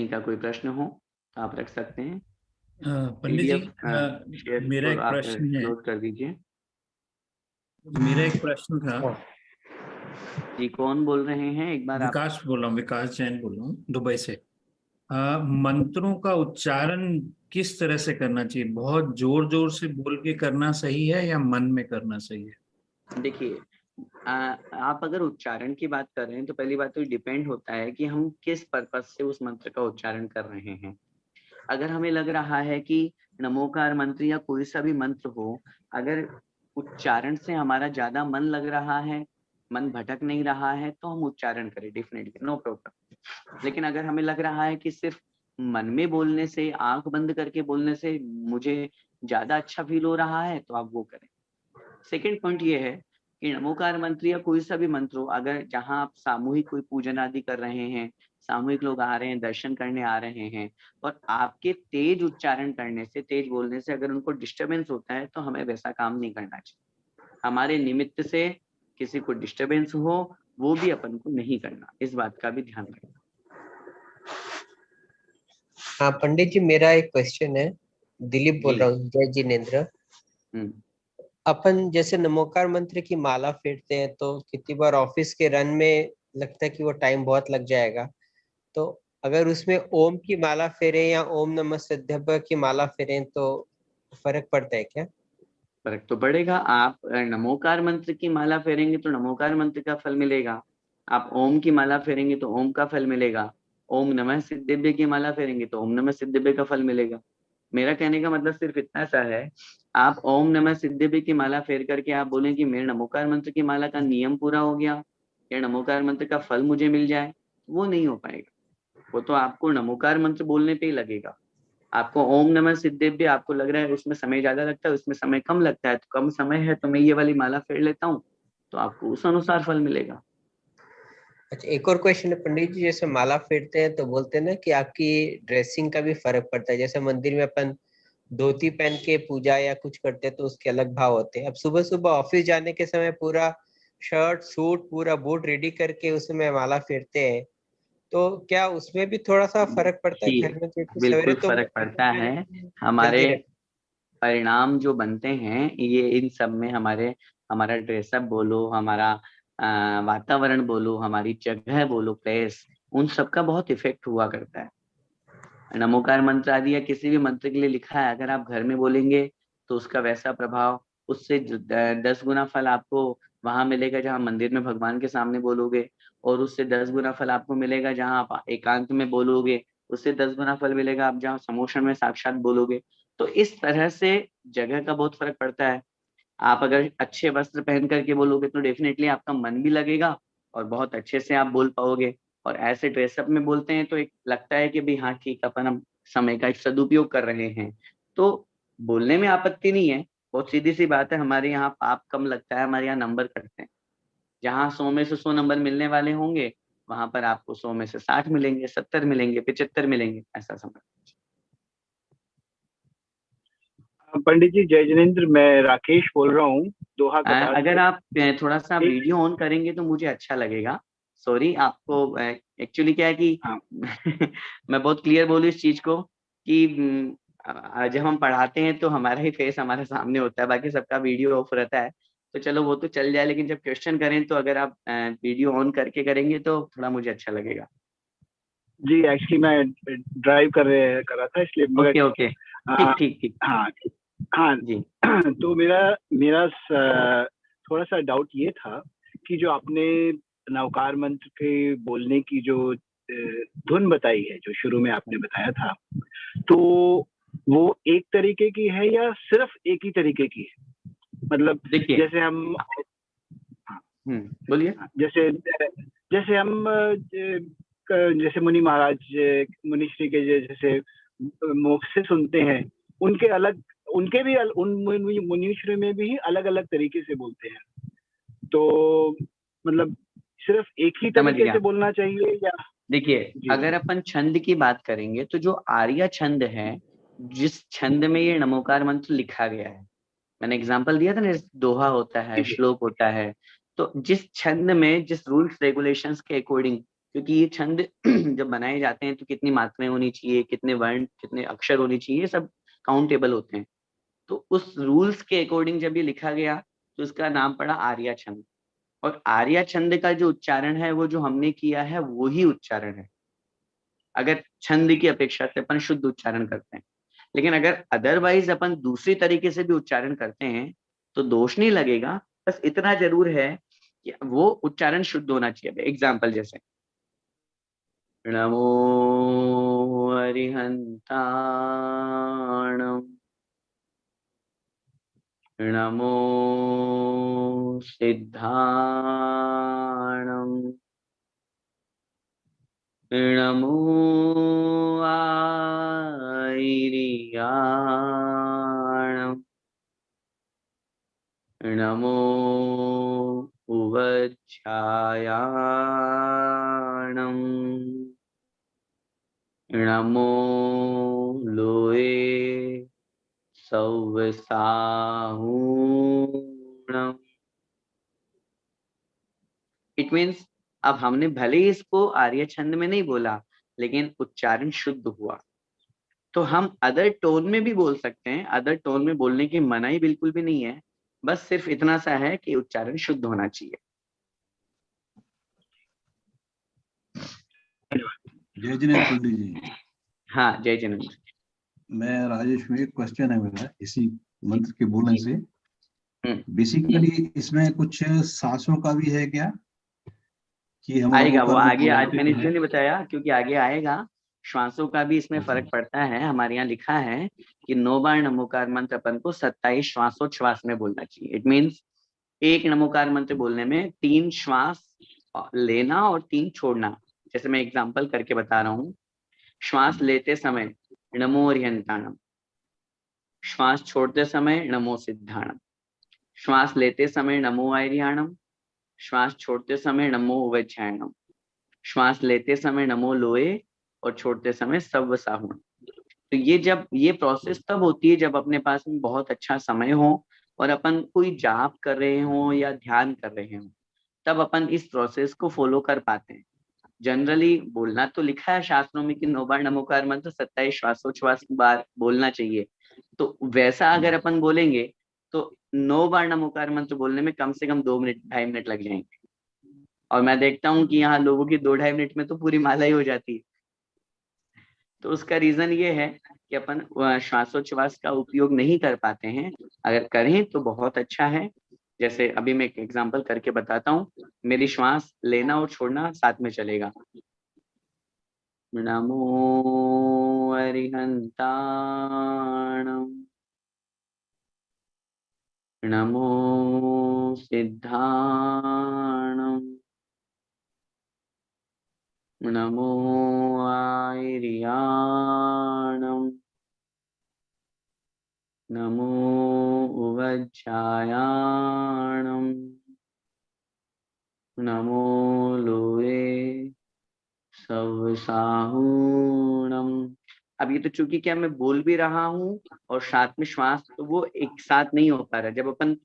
किन्हीं का कोई प्रश्न हो तो आप रख सकते हैं। पंडित जी, शेयर मेरा को एक आप प्रश्न है। क्लोज कर दीजिए। मेरा एक प्रश्न था। जी, कौन बोल रहे हैं एक बार आप? विकास बोल रहा हूँ, विकास जैन बोल रहा हूँ दुबई से। मंत्रों का उच्चारण किस तरह से करना चाहिए? बहुत जोर जोर से बोल के करना सही है या मन में करना सही है? देखिए, आप अगर उच्चारण की बात कर रहे हैं तो पहली बात तो डिपेंड होता है कि हम किस पर्पज से उस मंत्र का उच्चारण कर रहे हैं। अगर हमें लग रहा है कि नमोकार मंत्र या कोई सा भी मंत्र हो, अगर उच्चारण से हमारा ज्यादा मन लग रहा है, मन भटक नहीं रहा है, तो हम उच्चारण करें, डेफिनेटली नो प्रॉब्लम। लेकिन अगर हमें लग रहा है कि सिर्फ मन में बोलने से, आंख बंद करके बोलने से मुझे ज्यादा अच्छा फील हो रहा है, तो आप वो करें। सेकेंड पॉइंट ये है कि नमोकार मंत्र या कोई सा भी मंत्र हो, अगर जहाँ आप सामूहिक कोई पूजन आदि कर रहे हैं, सामूहिक लोग आ रहे हैं, दर्शन करने आ रहे हैं, और आपके तेज उच्चारण करने से, तेज बोलने से अगर उनको डिस्टरबेंस होता है, तो हमें वैसा काम नहीं करना चाहिए। हमारे निमित्त से किसी को डिस्टरबेंस हो, वो भी अपन को नहीं करना, इस बात का भी ध्यान रखना। हाँ पंडित जी, मेरा एक क्वेश्चन है। दिलीप बोल जी। रहा हूँ, जय जिनेन्द्र। अपन जैसे नमोकार मंत्र की माला फेरते हैं तो कितनी बार ऑफिस के रन में लगता है कि वो टाइम बहुत लग जाएगा, तो अगर उसमें ओम की माला फेरे या ओम नमः सिद्धेभ्य की माला फेरें तो फर्क पड़ता है क्या? फर्क तो पड़ेगा। आप नमोकार मंत्र की माला फेरेंगे तो नमोकार मंत्र का फल मिलेगा, आप ओम की माला फेरेंगे तो ओम का फल मिलेगा, ओम नमः सिद्धेभ्य की माला फेरेंगे तो ओम नमः सिद्धेभ्य का फल मिलेगा। मेरा कहने का मतलब सिर्फ इतना सा है, आप ओम नमः सिद्धेभ्य की माला फेर करके आप बोलें कि मेरे नमोकार मंत्र की माला का नियम पूरा हो गया या नमोकार मंत्र का फल मुझे मिल जाए, वो नहीं हो पाएगा। वो तो आपको नमोकार मंत्र बोलने पे ही लगेगा। आपको ओम नमः सिद्धेभ्य आपको लग रहा है उसमें समय ज्यादा लगता है, उसमें समय कम लगता है, तो कम समय है तो मैं ये वाली माला फेर लेता हूँ, तो आपको उस अनुसार फल मिलेगा। अच्छा, एक और क्वेश्चन है पंडित जी। जैसे माला फेरते हैं तो बोलते हैं ना कि आपकी ड्रेसिंग का भी फर्क पड़ता है। जैसे मंदिर में अपन धोती पहन के पूजा या कुछ करते हैं तो उसके अलग भाव होते हैं। अब सुबह सुबह ऑफिस जाने के समय पूरा शर्ट सूट पूरा बूट रेडी करके उसमें माला फेरते हैं, तो क्या उसमें भी थोड़ा सा फर्क पड़ता है जी, घर में? क्योंकि सवेरे बिल्कुल तो फर्क पड़ता है। हमारे जल्दी रहता परिणाम जो बनते हैं ये इन सब में हमारे, हमारा ड्रेसअप बोलो, हमारा वातावरण बोलो, हमारी जगह बोलो, प्लेस, उन सब का बहुत इफेक्ट हुआ करता है। नमोकार मंत्र आदि या किसी भी मंत्र के लिए लिखा है, अगर आप घर में बोलेंगे तो उसका वैसा प्रभाव, उससे 10 गुना फल आपको वहां मिलेगा जहां मंदिर में भगवान के सामने बोलोगे, और उससे 10 गुना फल आपको मिलेगा जहां आप एकांत में बोलोगे, उससे 10 गुना फल मिलेगा आप जहाँ समोशन में साक्षात बोलोगे। तो इस तरह से जगह का बहुत फर्क पड़ता है। आप अगर अच्छे वस्त्र पहन करके बोलोगे तो डेफिनेटली आपका मन भी लगेगा और बहुत अच्छे से आप बोल पाओगे। और ऐसे ड्रेसअप में बोलते हैं तो एक लगता है कि भाई हाँ ठीक, अपन हम समय का एक सदुपयोग कर रहे हैं। तो बोलने में आपत्ति नहीं है, बहुत सीधी सी बात है, हमारे यहाँ पाप कम लगता है, हमारे यहाँ नंबर कटते हैं। जहाँ 100 में से 100 नंबर मिलने वाले होंगे, वहां पर आपको 100 में से 60 मिलेंगे, 70 मिलेंगे, 75 मिलेंगे, ऐसा समझ। पंडित जी जय जिनेन्द्र, मैं राकेश बोल रहा हूँ दोहा कतार अगर से। आप थोड़ा सा वीडियो ऑन करेंगे तो मुझे अच्छा लगेगा। सॉरी, आपको एक्चुअली क्या है कि हाँ। मैं बहुत क्लियर बोलूँ इस चीज को कि जब हम पढ़ाते हैं तो हमारा ही फेस हमारे सामने होता है, बाकी सबका वीडियो ऑफ रहता है। तो चलो वो तो चल जाए, लेकिन जब क्वेश्चन करें तो अगर आप वीडियो ऑन करके करेंगे तो थोड़ा मुझे अच्छा लगेगा। जी एक्चुअली मैं ड्राइव कर रहा था इसलिए, मगर ओके ओके, ठीक ठीक ठीक। हाँ हाँ। जी तो मेरा मेरा थोड़ा सा डाउट ये था कि जो आपने नवकार मंत्र के बोलने की जो धुन बताई है, जो शुरू में आपने बताया था, तो वो एक तरीके की है या सिर्फ एक ही तरीके की है? मतलब देखिए, जैसे हम बोलिए। जैसे जैसे हम जैसे मुनि महाराज, मुनि श्री के जैसे मुख से सुनते हैं, उनके अलग, उनके भी उन मुनीश्वरी में भी अलग अलग तरीके से बोलते हैं। तो मतलब सिर्फ एक ही समझ तरीके गया। से बोलना चाहिए या? देखिए, अगर अपन छंद की बात करेंगे तो जो आर्य छंद है, जिस छंद में ये नमोकार मंत्र लिखा गया है, मैंने एग्जांपल दिया था ना, दोहा होता है, श्लोक होता है, तो जिस छंद में जिस रूल्स रेगुलेशंस के अकॉर्डिंग क्योंकि ये छंद जब बनाए जाते हैं तो कितनी मात्राएं होनी चाहिए, कितने वर्ण, कितने अक्षर होनी चाहिए, ये सब काउंटेबल होते हैं। तो उस रूल्स के अकॉर्डिंग जब ये लिखा गया तो इसका नाम पड़ा आर्या छंद। और आर्या छंद का जो उच्चारण है वो जो हमने किया है वो ही उच्चारण है। अगर छंद की अपेक्षा से अपन शुद्ध उच्चारण करते हैं, लेकिन अगर अदरवाइज अपन दूसरी तरीके से भी उच्चारण करते हैं तो दोष नहीं लगेगा। बस इतना जरूर है कि वो उच्चारण शुद्ध होना चाहिए। एग्जाम्पल जैसे नमो अरिहंताणम, नमो सिद्धाणम, नमो आयरियाणम, नमो उवच्छायाणम, नमो लोए सौवसाहूणम। इट मीन्स अब हमने भले ही इसको आर्य छंद में नहीं बोला, लेकिन उच्चारण शुद्ध हुआ। तो हम अदर टोन में भी बोल सकते हैं, अदर टोन में बोलने की मनाही बिल्कुल भी नहीं है, बस सिर्फ इतना सा है कि उच्चारण शुद्ध होना चाहिए। जय जिनेन्द्र पंडित जी। हाँ जय जिनेन्द्र। मैं राजेश में, एक क्वेश्चन है मेरा इसी मंत्र के बोलने से। बेसिकली इसमें कुछ सांसों का भी है क्या कि हम आएगा वो आगे, आज बोलते मैंने हैं? इसलिए नहीं बताया क्योंकि आगे आएगा। श्वासों का भी इसमें फर्क पड़ता है। हमारे यहाँ लिखा है कि 9 बार नमोकार मंत्र अपन को 27 श्वासोच्छ्वास में बोलना चाहिए। इट मीन्स एक नमोकार मंत्र बोलने में 3 श्वास लेना और 3 छोड़ना। जैसे मैं एग्जांपल करके बता रहा हूँ। श्वास लेते समय नमो अरिहंताणम, श्वास छोड़ते समय नमो सिद्धाणम, श्वास लेते समय नमो आयरियाणम, श्वास छोड़ते समय नमो उवच्छायणम, श्वास लेते समय नमो लोए और छोड़ते समय सव्वसाहुणम। तो ये जब ये प्रोसेस तब होती है जब अपने पास में बहुत अच्छा समय हो और अपन कोई जाप कर रहे हो या ध्यान कर रहे हो, तब अपन इस प्रोसेस को फॉलो कर पाते हैं। जनरली बोलना तो लिखा है शास्त्रों में कि 9 बार नमोकार मंत्र 27 श्वासोच्छ्वास बार बोलना चाहिए। तो वैसा अगर अपन बोलेंगे तो 9 बार नमोकार मंत्र बोलने में कम से कम 2 मिनट 2.5 मिनट लग जाएंगे। और मैं देखता हूँ कि यहाँ लोगों की 2-2.5 मिनट में तो पूरी माला ही हो जाती है। तो उसका रीजन ये है कि अपन श्वासोच्छ्वास का उपयोग नहीं कर पाते हैं। अगर करें तो बहुत अच्छा है। जैसे अभी मैं एक एग्जांपल करके बताता हूँ। मेरी श्वास लेना और छोड़ना साथ में चलेगा। नमो अरिहंताणम, नमो सिद्धाणम, नमो आयरियाणम, नमो उवच्छायाणम, नमो लोए सव्वसाहूणम। अब ये तो चूंकि क्या मैं बोल भी रहा हूँ और साथ में श्वास, तो वो एक साथ नहीं हो पा रहा। जब अपन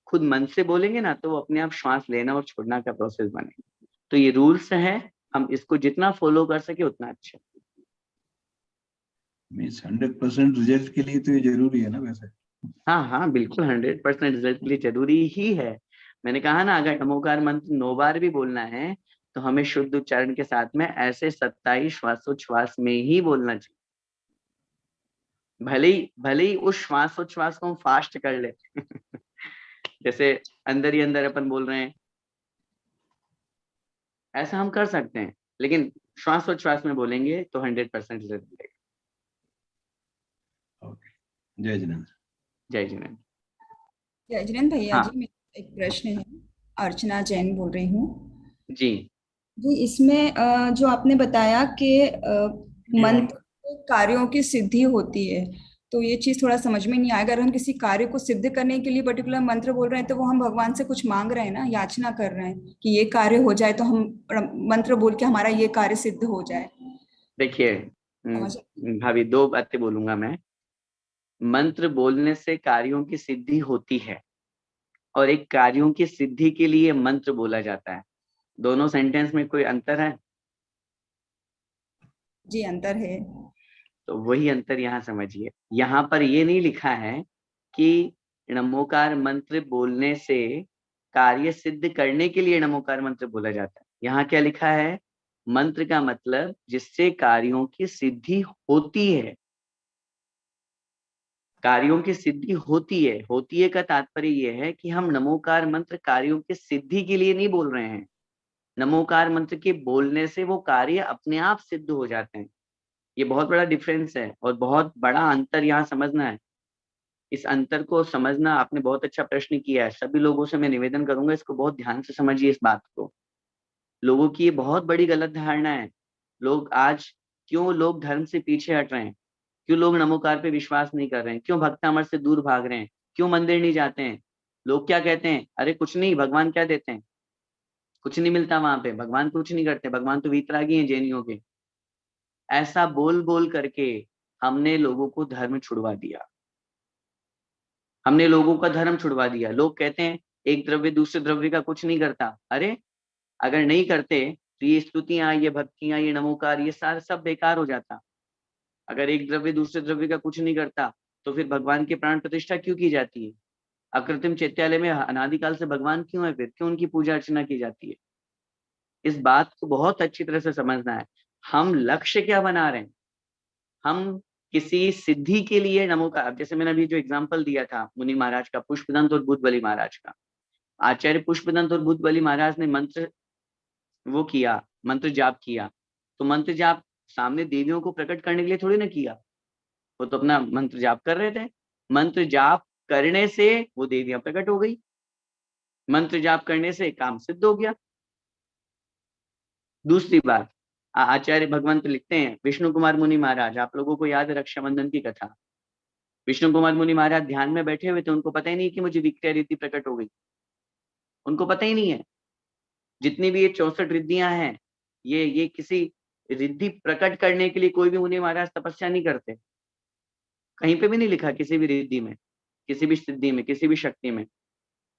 खुद मन से बोलेंगे ना तो वो अपने आप श्वास लेना और छोड़ना का प्रोसेस बनेगा। तो ये रूल्स है, हम इसको जितना फॉलो कर सके उतना अच्छा। मीन्स 100% रिजल्ट के लिए तो ये जरूरी है ना वैसे? हाँ हाँ बिल्कुल 100% रिजल्ट के लिए जरूरी ही है। मैंने कहा ना, अगर नमोकार मंत्र 9 बार भी बोलना है तो हमें शुद्ध उच्चारण के साथ में ऐसे 27 श्वासोच्छ्वास में ही बोलना चाहिए। भले ही उस श्वासोच्छ्वास को हम फास्ट कर ले जैसे अंदर ही अंदर अपन बोल रहे हैं, ऐसा हम कर सकते हैं, लेकिन श्वासोच्छ्वास में बोलेंगे तो 100% रिजल्ट मिलेगा। जय जिनेन्द्र। जय जिनेन्द्र। जय जिनेन्द्र भैया। हाँ। जी मेरा एक प्रश्न है। अर्चना जैन बोल रही हूँ जी जी। इसमें जो आपने बताया कि मंत्र के कार्यों की सिद्धि होती है, तो ये चीज थोड़ा समझ में नहीं आया। अगर हम किसी कार्य को सिद्ध करने के लिए पर्टिकुलर मंत्र बोल रहे हैं तो वो हम भगवान से कुछ मांग रहे हैं ना, याचना कर रहे हैं कि ये कार्य हो जाए, तो हम मंत्र बोल के हमारा ये कार्य सिद्ध हो जाए। देखिए भाभी, 2 बातें बोलूंगा मैं। मंत्र बोलने से कार्यों की सिद्धि होती है और एक कार्यों की सिद्धि के लिए मंत्र बोला जाता है। दोनों सेंटेंस में कोई अंतर है? जी अंतर है। तो वही अंतर यहाँ समझिए। यहाँ पर ये नहीं लिखा है कि नमोकार मंत्र बोलने से कार्य सिद्ध करने के लिए नमोकार मंत्र बोला जाता है। यहाँ क्या लिखा है? मंत्र का मतलब जिससे कार्यों की सिद्धि होती है। कार्यों की सिद्धि होती है। होती है का तात्पर्य यह है कि हम नमोकार मंत्र कार्यों की सिद्धि के लिए नहीं बोल रहे हैं। नमोकार मंत्र के बोलने से वो कार्य अपने आप सिद्ध हो जाते हैं। ये बहुत बड़ा डिफरेंस है और बहुत बड़ा अंतर यहाँ समझना है। इस अंतर को समझना, आपने बहुत अच्छा प्रश्न किया है। सभी लोगों से मैं निवेदन करूंगा, इसको बहुत ध्यान से समझिए इस बात को। लोगों की ये बहुत बड़ी गलत धारणा है। क्यों लोग धर्म से पीछे हट रहे हैं? क्यों लोग नमोकार पे विश्वास नहीं कर रहे हैं? क्यों भक्तामृत से दूर भाग रहे हैं? क्यों मंदिर नहीं जाते हैं? लोग क्या कहते हैं? अरे कुछ नहीं, भगवान क्या देते हैं? कुछ नहीं मिलता वहां पे, भगवान कुछ नहीं करते, भगवान तो वीतरागी हैं जैनियों के। ऐसा बोल बोल करके हमने लोगों को धर्म छुड़वा दिया। हमने लोगों का धर्म छुड़वा दिया। लोग कहते हैं एक द्रव्य दूसरे द्रव्य का कुछ नहीं करता। अरे अगर नहीं करते तो ये स्तुतियां, ये भक्तियां, ये नमोकार, ये सारा सब बेकार हो जाता। अगर एक द्रव्य दूसरे द्रव्य का कुछ नहीं करता तो फिर भगवान की प्राण प्रतिष्ठा क्यों की जाती है? अकृत्रिम चैत्यालय में अनादिकाल से भगवान क्यों है? फिर क्यों उनकी पूजा अर्चना की जाती है? इस बात को बहुत अच्छी तरह से समझना है। हम लक्ष्य क्या बना रहे हैं? हम किसी सिद्धि के लिए नमोकार, अब जैसे मैंने अभी जो एग्जांपल दिया था मुनि महाराज का, पुष्पदंत और बुद्धबली महाराज का। आचार्य पुष्पदंत और बुद्धबली महाराज ने मंत्र जाप किया। तो मंत्र जाप सामने देवियों को प्रकट करने के लिए थोड़ी ना किया। वो तो अपना मंत्र जाप कर रहे थे। मंत्र जाप करने से वो देवियां प्रकट हो गई। मंत्र जाप करने से काम सिद्ध हो गया। दूसरी बात, आचार्य भगवंत लिखते हैं, विष्णु कुमार मुनि महाराज, आप लोगों को याद है रक्षाबंधन की कथा। विष्णु कुमार मुनि महाराज ध्यान में बैठे हुए थे, उनको पता ही नहीं कि मुझे विक्रिया रिद्धि प्रकट हो गई। उनको पता ही नहीं है। जितनी भी ये 64 रिद्धियां हैं, ये किसी रिद्धि प्रकट करने के लिए कोई भी मुनि महाराज तपस्या नहीं करते। कहीं पे भी नहीं लिखा किसी भी रिद्धि में, किसी भी सिद्धि में, किसी भी शक्ति में।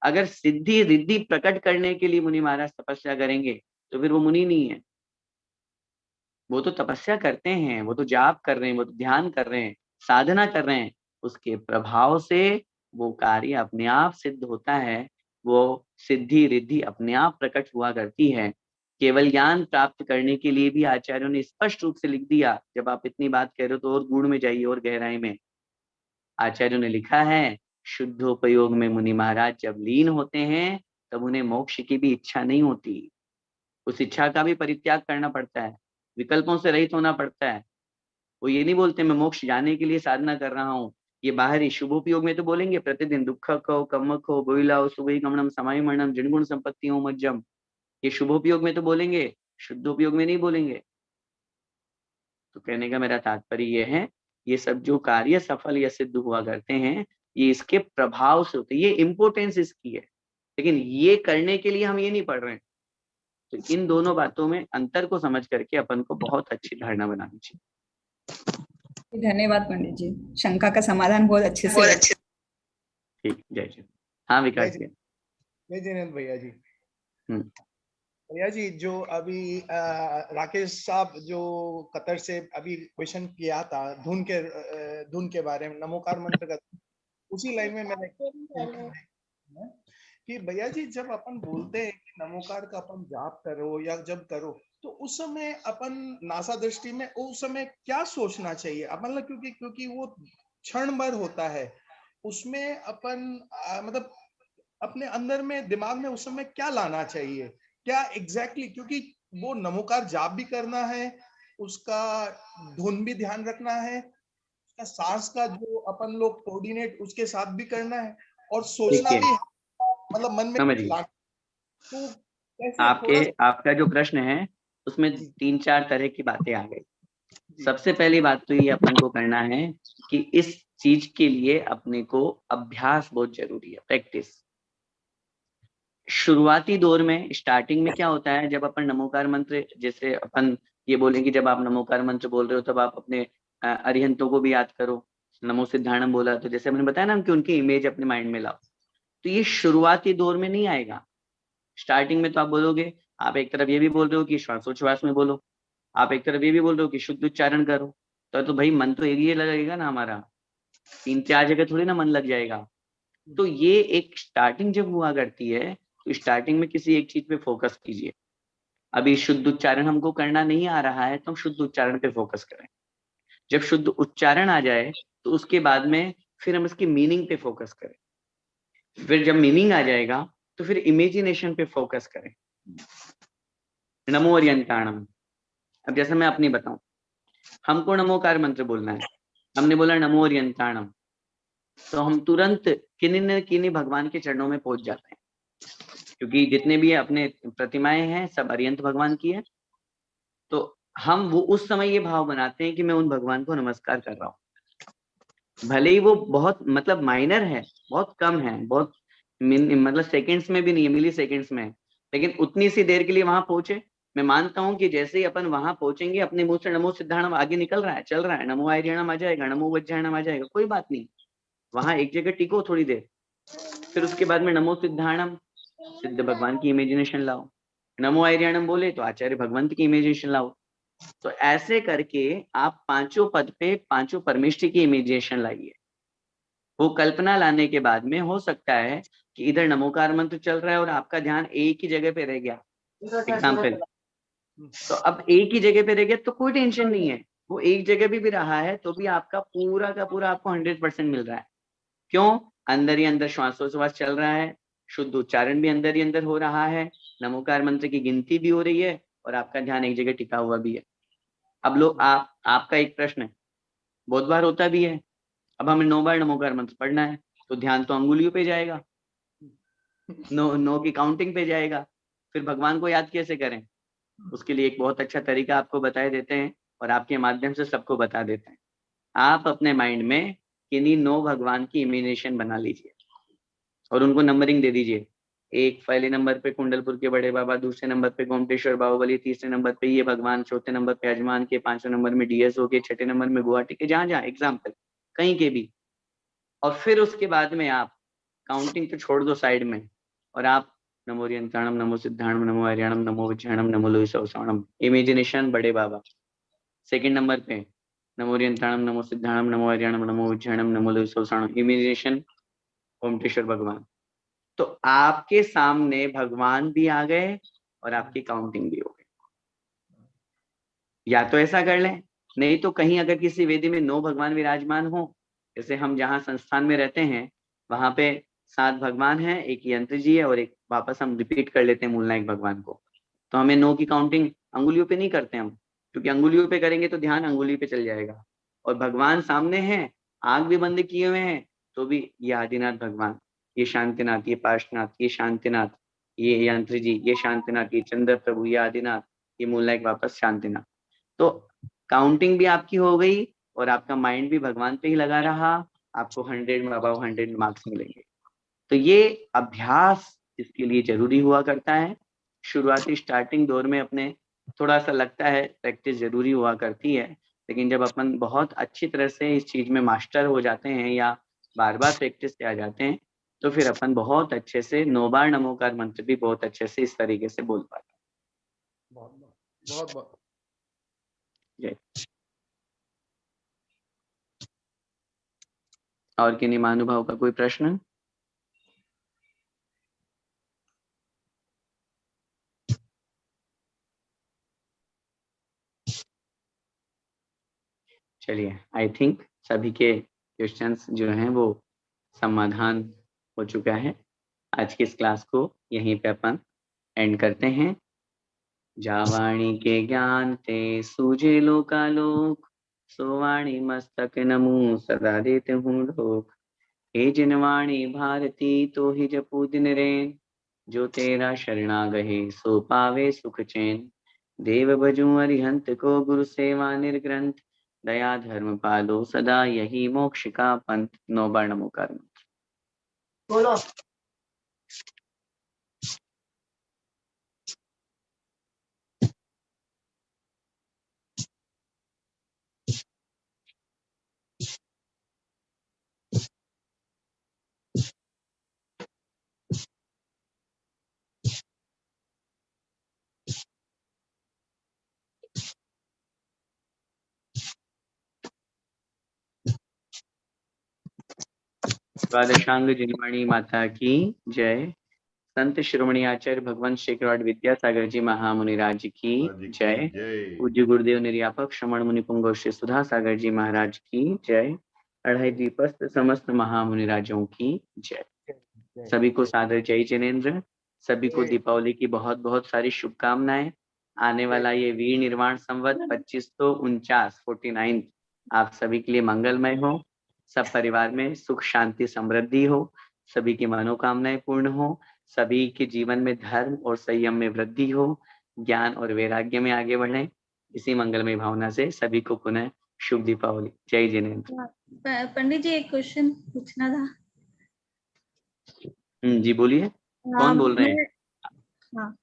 अगर सिद्धि रिद्धि प्रकट करने के लिए मुनि महाराज तपस्या करेंगे तो फिर वो मुनि नहीं है। वो तो तपस्या करते हैं, वो तो जाप कर रहे हैं, वो तो ध्यान कर रहे हैं, साधना कर रहे हैं। उसके प्रभाव से वो कार्य अपने आप सिद्ध होता है। वो सिद्धि रिद्धि अपने आप प्रकट हुआ करती है। केवल ज्ञान प्राप्त करने के लिए भी आचार्यों ने स्पष्ट रूप से लिख दिया। जब आप इतनी बात कह रहे हो तो और गूढ़ में जाइए और गहराई में। आचार्यों ने लिखा है, शुद्धोपयोग में मुनि महाराज जब लीन होते हैं तब उन्हें मोक्ष की भी इच्छा नहीं होती। उस इच्छा का भी परित्याग करना पड़ता है, विकल्पों से रहित होना पड़ता है। वो ये नहीं बोलते मैं मोक्ष जाने के लिए साधना कर रहा हूँ। ये बाहरी शुभोपयोग में तो बोलेंगे प्रतिदिन दुख को कम को बोइलाओ सुबह गमनम समाय मरणम जिनगुण संपत्ति हो मज्जम। ये शुभोपयोग में तो बोलेंगे, शुद्धोपयोग में नहीं बोलेंगे। तो कहने का मेरा तात्पर्य ये है, ये सब जो कार्य सफल या सिद्ध हुआ करते हैं ये इसके प्रभाव से होते हैं। ये इम्पोर्टेंस इसकी है, लेकिन ये करने के लिए हम ये नहीं पढ़ रहे हैं। तो इन दोनों बातों में अंतर को समझ करके अपन को बहुत अच्छी धारणा बनानी चाहिए। धन्यवाद पंडित जी, शंका का समाधान बहुत अच्छे से। ठीक, जय जी। हाँ विकास जी। जय जिनेंद्र भैया जी। भैया जी, जो अभी राकेश साहब जो कतर से अभी क्वेश्चन किया था धुन के बारे में, नमोकार मंत्र का, उसी लाइन में मैंने कि भैया जी जब अपन बोलते हैं कि नमोकार का अपन जाप करो या जब करो तो उस समय अपन नासा दृष्टि में उस समय क्या सोचना चाहिए अपन, क्योंकि वो क्षण भर होता है, उसमें अपन मतलब अपने अंदर में दिमाग में उस समय क्या लाना चाहिए, क्या एग्जैक्टली क्योंकि वो नमोकार जाप भी करना है, उसका धुन भी ध्यान रखना है, उसका सांस का जो अपन लोग कोऑर्डिनेट उसके साथ भी करना है और सोचना भी है, मतलब मन में तो आपका जो प्रश्न है उसमें 3-4 तरह की बातें आ गई। सबसे पहली बात तो ये अपन को करना है कि इस चीज के लिए अपने को अभ्यास बहुत जरूरी है, प्रैक्टिस। शुरुआती दौर में स्टार्टिंग में क्या होता है, जब अपन नमोकार मंत्र, जैसे अपन ये बोलेंगे जब आप नमोकार मंत्र बोल रहे हो तब आप अपने अरिहंतों को भी याद करो। नमो सिद्धाणम बोला तो जैसे मैंने बताया ना कि उनकी इमेज अपने माइंड में लाओ। तो ये शुरुआती दौर में नहीं आएगा। स्टार्टिंग में तो आप बोलोगे, आप एक तरफ ये भी बोल रहे हो कि श्वासोच्छ्वास में बोलो, आप एक तरफ ये भी बोल रहे हो कि शुद्ध उच्चारण करो, तो भाई मन तो एक ही लगेगा ना हमारा, 3-4 जगह थोड़ी ना मन लग जाएगा। तो ये एक स्टार्टिंग जब हुआ करती है, तो स्टार्टिंग में किसी एक चीज पे फोकस कीजिए। अभी शुद्ध उच्चारण हमको करना नहीं आ रहा है तो हम शुद्ध उच्चारण पे फोकस करें। जब शुद्ध उच्चारण आ जाए तो उसके बाद में फिर हम इसकी मीनिंग पे फोकस करें। फिर जब मीनिंग आ जाएगा तो फिर इमेजिनेशन पे फोकस करें। नमो अर्यंताणम। अब जैसे मैं अपनी बताऊं, हमको नमोकार मंत्र बोलना है, हमने बोला नमो अर्यंताणम, तो हम तुरंत किन्हीं न किन्हीं भगवान के चरणों में पहुंच जाते हैं, क्योंकि जितने भी अपने प्रतिमाएं हैं सब अर्यंत भगवान की है। तो हम वो उस समय ये भाव बनाते हैं कि मैं उन भगवान को नमस्कार कर रहा हूँ। भले ही वो बहुत मतलब माइनर है, बहुत कम है, बहुत मतलब सेकंड्स में भी नहीं है, मिली सेकंड्स में, लेकिन उतनी सी देर के लिए वहां पहुंचे। मैं मानता हूँ कि जैसे ही अपन वहां पहुंचेंगे, अपने मुंह से नमो सिद्धाणम आगे निकल रहा है, चल रहा है, नमो आर्यणम आ जाएगा, नमो वज्रायणम आ जाएगा, कोई बात नहीं, वहां एक जगह टिको थोड़ी देर। फिर उसके बाद में नमो सिद्धाणम, सिद्ध भगवान की इमेजिनेशन लाओ। नमो आर्यणम बोले तो आचार्य भगवंत की इमेजिनेशन लाओ। तो ऐसे करके आप पांचों पद पे पांचों परमेष्ठी की इमेजिनेशन लाइए। वो कल्पना लाने के बाद में हो सकता है कि इधर नमोकार मंत्र चल रहा है और आपका ध्यान एक ही जगह पे रह गया, एग्जाम्पल। तो अब एक ही जगह पे रह गया तो कोई टेंशन नहीं है, वो एक जगह भी रहा है तो भी आपका पूरा का पूरा आपको 100% मिल रहा है। क्यों? अंदर ही अंदर श्वासोश्वास चल रहा है, शुद्ध उच्चारण भी अंदर ही अंदर हो रहा है, नमोकार मंत्र की गिनती भी हो रही है और आपका ध्यान एक जगह टिका हुआ भी है। अब लोग आपका एक प्रश्न है, बहुत बार होता भी है, अब हमें 9 बार नमोकार मंत्र पढ़ना है तो ध्यान तो अंगुलियों पे जाएगा, 9 की काउंटिंग पे जाएगा, फिर भगवान को याद कैसे करें? उसके लिए एक बहुत अच्छा तरीका आपको बताए देते हैं और आपके माध्यम से सबको बता देते हैं। आप अपने माइंड में किन्हीं 9 भगवान की इमेजिनेशन बना लीजिए और उनको नंबरिंग दे दीजिए। एक पहले नंबर पे कुंडलपुर के बड़े बाबा, दूसरे नंबर पे गोमटेश्वर बाहुबली, तीसरे नंबर पे ये भगवान, चौथे नंबर पे अजमान के, पांचवें नंबर में डीएसओ के, छठे नंबर में गुवाहाटी के, जहां जहां एग्जाम्पल कहीं के भी। और फिर उसके बाद में आप काउंटिंग तो छोड़ दो साइड में, और आप नमो रियंताणम, नमो सिद्धाणम, नमो हरियाणम, नमो विज्ञानम, नमो लोहिसवसाणम, इमेजिनेशन बड़े बाबा। सेकंड नंबर पे नमो रियंताणम, नमो सिद्धाणम, नमो हरियाणम, नमो विज्ञानम, नमो लोहिसवसाणम, इमेजिनेशन ओमटेश्वर भगवान। तो आपके सामने भगवान भी आ गए और आपकी काउंटिंग भी हो गई। या तो ऐसा कर लें, नहीं तो कहीं अगर किसी वेदी में 9 भगवान विराजमान हो, जैसे हम जहाँ संस्थान में रहते हैं वहां पे 7 भगवान हैं, एक यंत्र जी है और एक वापस हम रिपीट कर लेते हैं मूलनायक भगवान को। तो हमें 9 की काउंटिंग अंगुलियों पे नहीं करते हम, क्योंकि अंगुलियों पे करेंगे तो ध्यान अंगुली पे चल जाएगा, और भगवान सामने हैं, आंख भी बंद किए हुए हैं, तो भी ये आदिनाथ भगवान, ये शांतिनाथ, ये पार्श्वनाथ, ये शांतिनाथ, ये यंत्र जी, ये शांतिनाथ, ये चंद्र प्रभु, ये आदिनाथ, ये मूलनायक वापस शांतिनाथ। तो काउंटिंग भी आपकी हो गई और आपका माइंड भी भगवान पे ही लगा रहा, आपको 100 में अबाव 100 मार्क्स मिलेंगे। तो ये अभ्यास इसके लिए जरूरी हुआ करता है। शुरुआती स्टार्टिंग दौर में अपने थोड़ा सा लगता है प्रैक्टिस जरूरी हुआ करती है, लेकिन जब अपन बहुत अच्छी तरह से इस चीज में मास्टर हो जाते हैं या बार बार प्रैक्टिस से आ जाते हैं, तो फिर अपन बहुत अच्छे से 9 बार नमोकार मंत्र भी बहुत अच्छे से इस तरीके से बोल पाते हैं। बहुत बहुत जय। और किन्हीं महानुभाव का कोई प्रश्न? चलिए, आई थिंक सभी के क्वेश्चंस जो हैं वो समाधान हो चुका है। आज की इस क्लास को यहीं पे अपन एंड करते हैं। जावाणी के ज्ञान ते सूझे लोकालोक, सोवाणी मस्तक नमु सदा देते हूँ लोक। हे जिनवाणी भारती तो ही जपू दिन रैन, जो तेरा शरणा गहे सो पावे सुख चैन। देव भजू अरिहंत को गुरु सेवा निर्ग्रंथ, दया धर्म पालो सदा यही मोक्ष का पंथ। 9 बार नमोकार मंत्र बोलो। द्वादशांग जिनवाणी माता की जय। संत शिरोमणि आचार्य भगवान शेखरवाड़ विद्यासागर जी महामुनिराज की जय। पूज्य गुरुदेव निर्यापक श्रमण मुनि पुंगव श्री सुधा सागर जी महाराज की जय। अढ़ाई दीपस्थ समस्त महामुनिराजों की जय। सभी को सादर जय जिनेन्द्र। सभी को दीपावली की बहुत बहुत सारी शुभकामनाएं। आने वाला ये वीर निर्वाण संवत 2549 आप सभी के लिए मंगलमय हो। सब परिवार में सुख शांति समृद्धि हो। सभी की मनोकामनाएं पूर्ण हो। सभी के जीवन में धर्म और संयम में वृद्धि हो। ज्ञान और वैराग्य में आगे बढ़े। इसी मंगलमय भावना से सभी को पुनः शुभ दीपावली। जय जिनेन्द्र। पंडित जी एक क्वेश्चन पूछना था। जी बोलिए, कौन बोल रहे हैं? हाँ,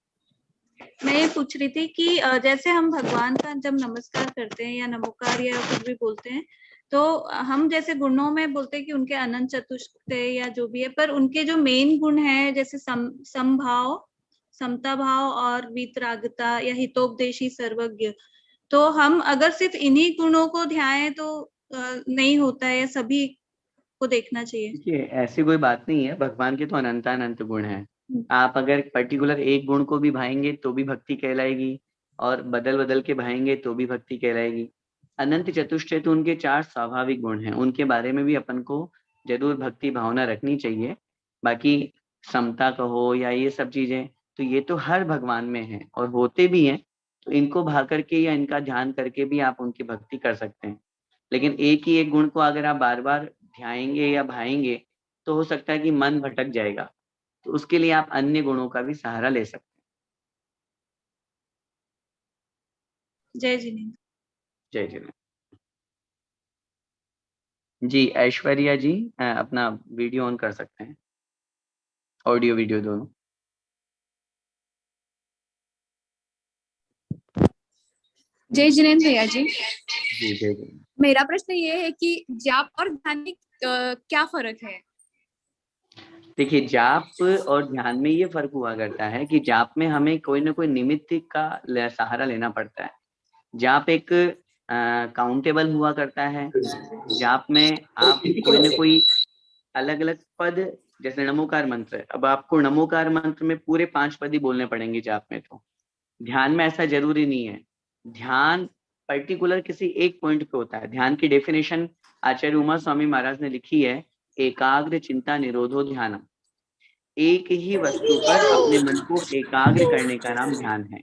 मैं ये पूछ रही थी कि जैसे हम भगवान का जब नमस्कार करते हैं या नमोकार या कुछ भी बोलते हैं, तो हम जैसे गुणों में बोलते हैं कि उनके अनंत चतुष्ट या जो भी है, पर उनके जो मेन गुण है जैसे समभाव, समता भाव और वीतरागता या हितोपदेशी सर्वज्ञ, तो हम अगर सिर्फ इन्हीं गुणों को ध्याएं तो नहीं होता है, सभी को देखना चाहिए? देखिए, ऐसी कोई बात नहीं है। भगवान के तो अनंत गुण हैं। आप अगर पर्टिकुलर एक गुण को भी भाएंगे तो भी भक्ति कहलाएगी, और बदल बदल के भाएंगे तो भी भक्ति कहलाएगी। अनंत चतुष्टय तो उनके 4 स्वाभाविक गुण हैं, उनके बारे में भी अपन को जरूर भक्ति भावना रखनी चाहिए। बाकी समता कहो या ये सब चीजें, तो ये तो हर भगवान में है और होते भी हैं। तो इनको भा करके या इनका ध्यान करके भी आप उनकी भक्ति कर सकते हैं। लेकिन एक ही एक गुण को अगर आप बार बार ध्याएंगे या भाएंगे तो हो सकता है कि मन भटक जाएगा। तो उसके लिए आप अन्य गुणों का भी सहारा ले सकते हैं। जय जिनेन्द्र। जय जिनेन्द्र। जी ऐश्वर्या जी अपना वीडियो ऑन कर सकते हैं, ऑडियो वीडियो दोनों। जय जिनेन्द्र भैया जी। जी जय जिनेन्द्र। मेरा प्रश्न ये है कि जाप और ध्यान में क्या फर्क है? देखिए, जाप और ध्यान में ये फर्क हुआ करता है कि जाप में हमें कोई ना कोई निमित्त का सहारा लेना पड़ता है। जाप एक काउंटेबल हुआ करता है। जाप में आप कोई ना कोई अलग अलग पद, जैसे नमोकार मंत्र है, अब आपको नमोकार मंत्र में पूरे 5 पद ही बोलने पड़ेंगे जाप में। तो ध्यान में ऐसा जरूरी नहीं है। ध्यान पर्टिकुलर किसी एक पॉइंट पे होता है। ध्यान की डेफिनेशन आचार्य उमा स्वामी महाराज ने लिखी है, एकाग्र चिंता निरोधो ध्यानम। एक ही वस्तु पर अपने मन को एकाग्र करने का नाम ध्यान है।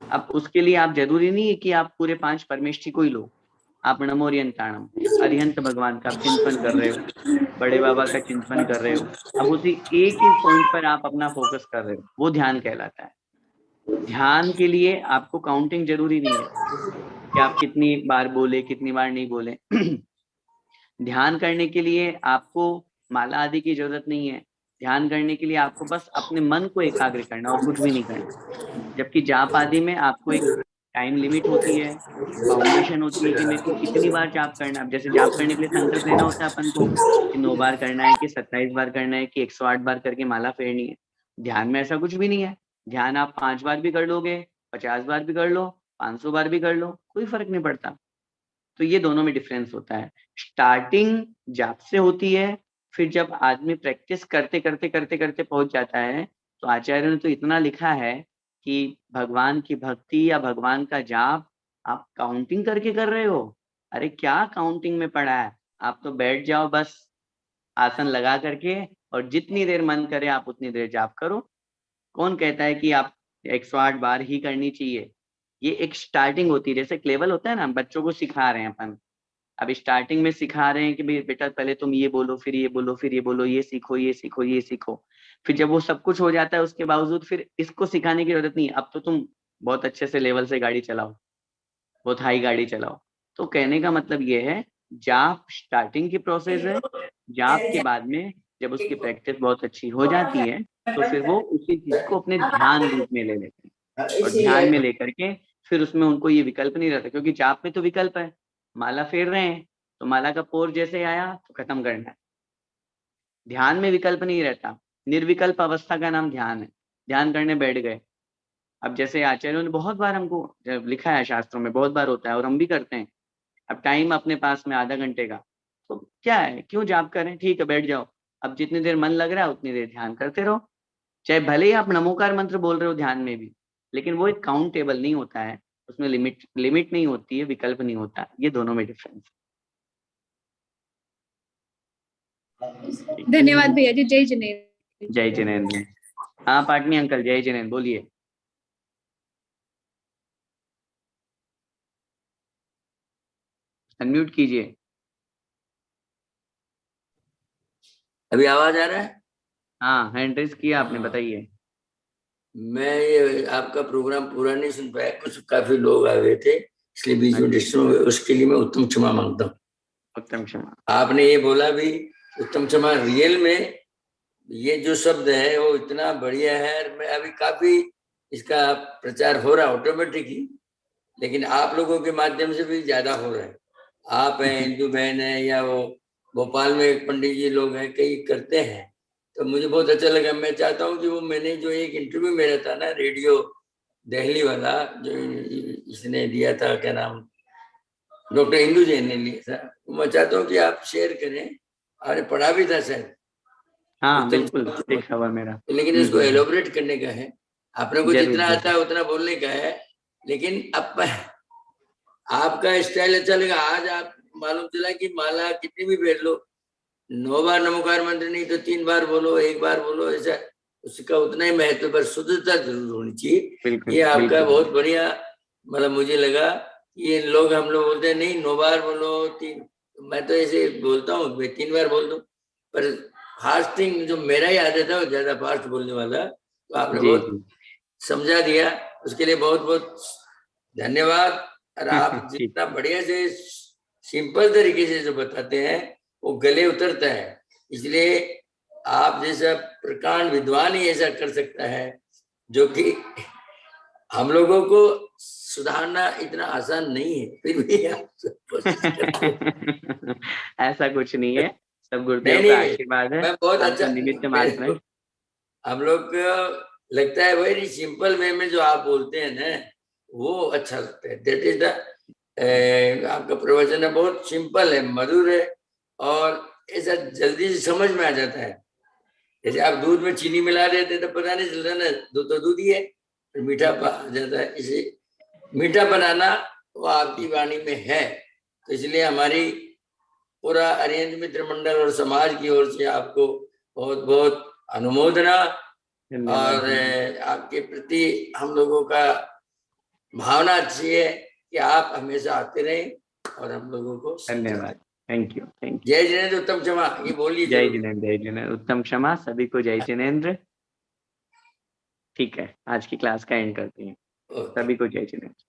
अब उसके लिए आप जरूरी नहीं है कि आप पूरे 5 परमेष्ठी को ही लो। आप नमोरियंताणम, अरिहंत भगवान का चिंतन कर रहे हो, बड़े बाबा का चिंतन कर रहे हो, अब उसी एक ही पॉइंट पर आप अपना फोकस कर रहे हो, वो ध्यान कहलाता है। ध्यान के लिए आपको काउंटिंग जरूरी नहीं है कि आप कितनी बार बोले कितनी बार नहीं बोले। ध्यान करने के लिए आपको माला आदि की जरूरत नहीं है। ध्यान करने के लिए आपको बस अपने मन को एकाग्र करना और कुछ भी नहीं करना। जबकि जाप आदि में आपको एक टाइम लिमिट होती है, बाउंडेशन होती है कि मेरे को कितनी बार जाप करना है। जैसे जाप करने के लिए संकल्प लेना होता है अपन को कि 9 बार करना है कि 27 बार करना है कि 108 बार करके माला फेरनी है। ध्यान में ऐसा कुछ भी नहीं है। ध्यान आप 5 बार भी कर लोगे, 50 बार भी कर लो, 500 बार भी कर लो, कोई फर्क नहीं पड़ता। तो ये दोनों में डिफरेंस होता है। स्टार्टिंग जाप से होती है, फिर जब आदमी प्रैक्टिस करते करते करते करते पहुंच जाता है, तो आचार्य ने तो इतना लिखा है कि भगवान की भक्ति या भगवान का जाप आप काउंटिंग करके कर रहे हो। अरे क्या काउंटिंग में पड़ा है? आप तो बैठ जाओ बस आसन लगा करके, और जितनी देर मन करे आप उतनी देर जाप करो। कौन कहता है कि आप 108 बार ही करनी चाहिए? ये एक स्टार्टिंग होती है। जैसे लेवल होता है ना, बच्चों को सिखा रहे हैं अपन। अब स्टार्टिंग में सिखा रहे हैं कि बेटा पहले तुम ये बोलो, फिर ये बोलो, फिर ये बोलो, ये सीखो, ये सीखो, ये सीखो। फिर जब वो सब कुछ हो जाता है उसके बावजूद फिर इसको सिखाने की जरूरत नहीं। अब तो तुम बहुत अच्छे से लेवल से गाड़ी चलाओ, बहुत हाई गाड़ी चलाओ। तो कहने का मतलब ये है, जाप स्टार्टिंग की प्रोसेस है। जाप के बाद में जब उसकी प्रैक्टिस बहुत अच्छी हो जाती है तो फिर वो उसी चीज को अपने ध्यान रूप में ले लेते हैं, और ध्यान में लेकर के फिर उसमें उनको ये विकल्प नहीं रहता। क्योंकि जाप में तो विकल्प है, माला फेर रहे हैं तो माला का पोर जैसे आया तो खत्म करना है। ध्यान में विकल्प नहीं रहता। निर्विकल्प अवस्था का नाम ध्यान है। ध्यान करने बैठ गए। अब जैसे आचार्यों ने बहुत बार हमको लिखा है शास्त्रों में, बहुत बार होता है और हम भी करते हैं। अब टाइम अपने पास में आधा घंटे का, तो क्या है, क्यों जाप करें, ठीक है बैठ जाओ, अब जितनी देर मन लग रहा है उतनी देर ध्यान करते रहो, चाहे भले ही आप नमोकार मंत्र बोल रहे हो ध्यान में भी, लेकिन वो एक काउंटेबल नहीं होता है, उसमें लिमिट नहीं होती है, विकल्प नहीं होता, ये दोनों में डिफरेंस। धन्यवाद भैया जी। जय जिनेन्द्र। जय जिनेन्द्र। हाँ पाटनी अंकल, जय जिनेन्द्र, बोलिए। अनम्यूट कीजिए। अभी आवाज आ रहा है? हाँ हैंड रेज किया आपने, बताइए। मैं ये आपका प्रोग्राम पूरा नहीं सुन पाया, कुछ काफी लोग आ गए थे इसलिए बीच में डिस्टर्ब हो गए, उसके लिए मैं उत्तम क्षमा मांगता हूँ। उत्तम क्षमा। आपने ये बोला भी उत्तम क्षमा, रियल में ये जो शब्द है वो इतना बढ़िया है, मैं अभी काफी इसका प्रचार हो रहा है ऑटोमेटिकली, लेकिन आप लोगों के माध्यम से भी ज्यादा हो रहा है। आप हैं, हिंदू बहन है, या वो भोपाल में एक पंडित जी लोग हैं, कई करते हैं, तो मुझे बहुत अच्छा लगा। मैं चाहता हूँ कि वो मैंने जो एक इंटरव्यू मेरा था ना रेडियो दिल्ली वाला, जो इसने दिया था, क्या नाम, डॉक्टर इंदू जैन ने लिया था, मैं चाहता हूँ कि आप शेयर करें। आपने पढ़ा भी था शायद। हाँ बिल्कुल, देखा हुआ मेरा, लेकिन इसको एलोबरेट करने का है, आपने को जितना आता है उतना बोलने का है, लेकिन अब आपका स्टाइल अच्छा लगा। आज आप मालूम चला कि माला कितनी भी फेर लो, 9 बार नमोकार मंत्र नहीं तो 3 बार बोलो, 1 बार बोलो, ऐसा उसका उतना ही महत्व, पर शुद्धता जरूर होनी चाहिए। ये आपका बहुत बढ़िया, मतलब मुझे लगा ये लोग, हम लोग बोलते हैं नहीं 9 बार बोलो 3, मैं तो ऐसे बोलता हूँ, मैं 3 बार बोल दूं, पर फास्टिंग जो मेरा ही आदत है वो ज्यादा फास्ट बोलने वाला, तो आपने बहुत समझा दिया, उसके लिए बहुत बहुत धन्यवाद। और आप जितना बढ़िया से सिंपल तरीके से जो बताते हैं वो गले उतरता है, इसलिए आप जैसा प्रकांड विद्वान ही ऐसा कर सकता है, जो कि हम लोगों को सुधारना इतना आसान नहीं है, फिर भी आप कोशिश करते हैं। ऐसा कुछ नहीं है, सब गुरुदेव का आशीर्वाद है, मैं बहुत अच्छा निमित्त मात्र है। हम लोग को लगता है वेरी सिंपल वे में जो आप बोलते हैं ना, वो अच्छा लगता है। दैट इज द आपका प्रवचन है, बहुत सिंपल है, मधुर है, और ऐसा जल्दी से समझ में आ जाता है। जैसे आप दूध में चीनी मिला देते तो पता नहीं चलता ना, दूध तो दूध ही है, फिर मीठा आ जाता है। इसे मीठा बनाना वो आपकी वाणी में है, तो इसलिए हमारी पूरा अरिहंत मित्र मंडल और समाज की ओर से आपको बहुत बहुत अनुमोदना, और आपके प्रति हम लोगों का भावना अच्छी है कि आप हमेशा आते रहें और हम लोगों को धन्यवाद। Thank you, thank you. जय जिनेन्द्र, उत्तम क्षमा, ये बोलिए। जय जिनेन्द्र, जय जिनेन्द्र, उत्तम क्षमा, सभी को जय जिनेन्द्र। ठीक है, आज की क्लास का एंड करते हैं, सभी को जय जिनेन्द्र।